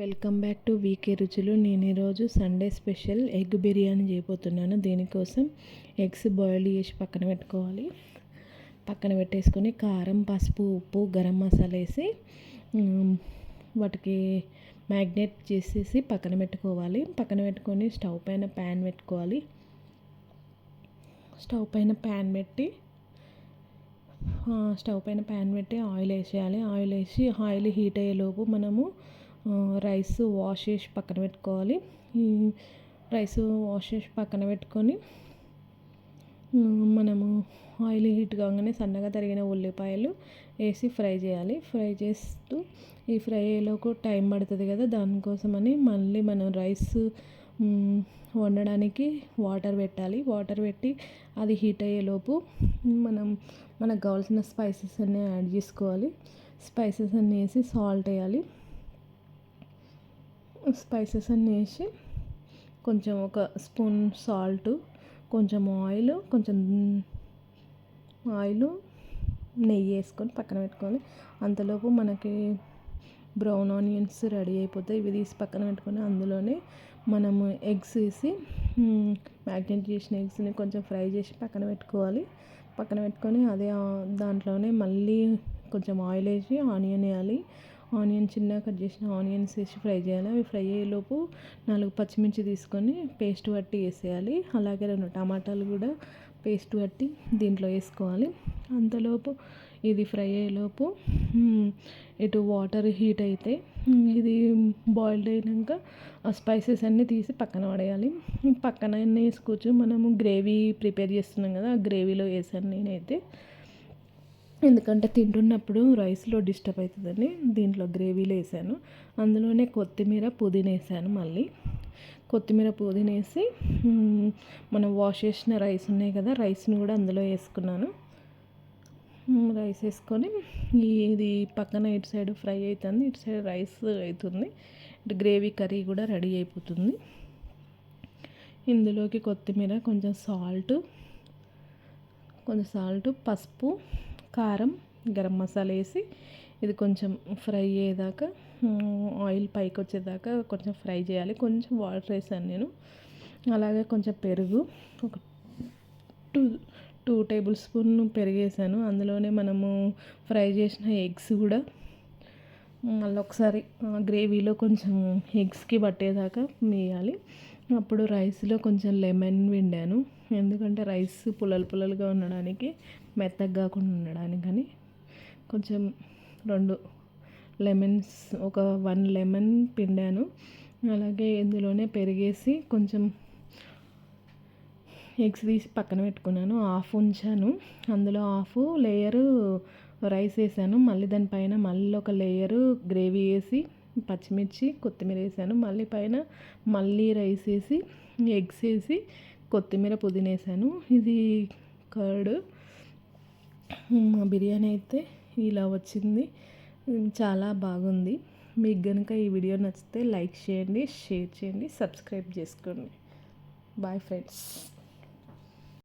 Welcome back to వీకే రుచులు. నేను ఈరోజు సండే స్పెషల్ ఎగ్ బిర్యానీ చేయబోతున్నాను. దీనికోసం ఎగ్స్ బాయిల్ చేసి పక్కన పెట్టుకోవాలి. పక్కన పెట్టేసుకొని కారం, పసుపు, ఉప్పు, గరం మసాలా వేసి వాటికి మ్యాగ్నేట్ చేసేసి పక్కన పెట్టుకోవాలి. పక్కన పెట్టుకొని స్టవ్ పైన ప్యాన్ పెట్టుకోవాలి. స్టవ్ పైన ప్యాన్ పెట్టి ఆయిల్ వేసేయాలి. ఆయిల్ వేసి ఆయిల్ హీట్ అయ్యేలోపు మనము రైస్ వాష్ చేసి పక్కన పెట్టుకోవాలి. ఈ రైస్ వాష్ చేసి పక్కన పెట్టుకొని మనము ఆయిల్ హీట్ కాగానే సన్నగా తరిగిన ఉల్లిపాయలు వేసి ఫ్రై చేయాలి. ఫ్రై చేస్తూ ఈ ఫ్రై అయ్యేలోపు టైం పడుతుంది కదా, దానికోసమని మళ్ళీ మనం రైస్ వండడానికి వాటర్ పెట్టాలి. వాటర్ పెట్టి అది హీట్ అయ్యేలోపు మనకు కావాల్సిన స్పైసెస్ అన్నీ యాడ్ చేసుకోవాలి. స్పైసెస్ అన్నీ వేసి సాల్ట్ వేయాలి. స్పైసెస్ అన్నీ వేసి కొంచెం ఒక స్పూన్ సాల్ట్, కొంచెం ఆయిల్ నెయ్యి వేసుకొని పక్కన పెట్టుకోవాలి. అంతలోపు మనకి బ్రౌన్ ఆనియన్స్ రెడీ అయిపోతాయి. ఇవి తీసి పక్కన పెట్టుకొని అందులోనే మనము ఎగ్స్ వేసి మ్యాగ్నేట్ చేసిన ఎగ్స్ని కొంచెం ఫ్రై చేసి పక్కన పెట్టుకోవాలి. పక్కన పెట్టుకొని అదే దాంట్లోనే మళ్ళీ కొంచెం ఆయిల్ వేసి ఆనియన్ వేయాలి. ఆనియన్ చిన్నగా కట్ చేసిన ఆనియన్స్ వేసి ఫ్రై చేయాలి. అవి ఫ్రై అయ్యేలోపు 4 పచ్చిమిర్చి తీసుకొని పేస్ట్ పట్టి వేసేయాలి. అలాగే 2 టమాటాలు కూడా పేస్ట్ పట్టి దీంట్లో వేసుకోవాలి. అంతలోపు ఇది ఫ్రై అయ్యేలోపు ఇటు వాటర్ హీట్ అయితే ఇది బాయిల్డ్ అయినాక ఆ స్పైసెస్ అన్నీ తీసి పక్కన పడేయాలి. పక్కన వేసుకోవచ్చు. మనము గ్రేవీ ప్రిపేర్ చేస్తున్నాం కదా, ఆ గ్రేవీలో వేసాను నేనైతే. ఎందుకంటే తింటున్నప్పుడు రైస్లో డిస్టర్బ్ అవుతుందని దీంట్లో గ్రేవీలో వేసాను. అందులోనే కొత్తిమీర, పుదీనా వేసాను. మళ్ళీ కొత్తిమీర, పుదీనా వేసి మనం వాష్ చేసిన రైస్ ఉన్నాయి కదా, రైస్ని కూడా అందులో వేసుకున్నాను. రైస్ వేసుకొని ఇది పక్కన ఇటు సైడ్ ఫ్రై అవుతుంది, ఇటు సైడ్ రైస్ అవుతుంది. ఇటు గ్రేవీ కర్రీ కూడా రెడీ అయిపోతుంది. ఇందులోకి కొత్తిమీర, కొంచెం సాల్ట్, పసుపు, కారం, గరం మసాలా వేసి ఇది కొంచెం ఫ్రై అయ్యేదాకా, ఆయిల్ పైకి వచ్చేదాకా కొంచెం ఫ్రై చేయాలి. కొంచెం వాటర్ వేసాను నేను. అలాగే కొంచెం పెరుగు, ఒక 2 టేబుల్ స్పూన్ పెరుగు వేసాను. అందులోనే మనము ఫ్రై చేసిన ఎగ్స్ కూడా మళ్ళీ ఒకసారి గ్రేవీలో కొంచెం ఎగ్స్కి పట్టేదాకా వేయాలి. అప్పుడు రైస్లో కొంచెం లెమన్ పిండాను. ఎందుకంటే రైస్ పుల్లలుగా ఉండడానికి, మెత్తగా కాకుండా ఉండడానికని కొంచెం 2 లెమన్స్, ఒక 1 లెమన్ పిండాను. అలాగే ఇందులోనే పెరిగేసి కొంచెం ఎగ్స్ తీసి పక్కన పెట్టుకున్నాను. హాఫ్ ఉంచాను. అందులో హాఫ్ లేయరు రైస్ వేసాను. మళ్ళీ దానిపైన మళ్ళీ ఒక లేయరు గ్రేవీ వేసి పచ్చిమిర్చి, కొత్తిమీర వేసాను. మళ్ళీ పైన రైస్ వేసి ఎగ్స్ వేసి కొత్తిమీర, పుదీనా వేసాను. ఇది కర్డ్. మా బిర్యానీ అయితే ఇలా వచ్చింది. చాలా బాగుంది. మీకు కనుక ఈ వీడియో నచ్చితే లైక్ చేయండి, షేర్ చేయండి, సబ్స్క్రైబ్ చేసుకోండి. Bye friends.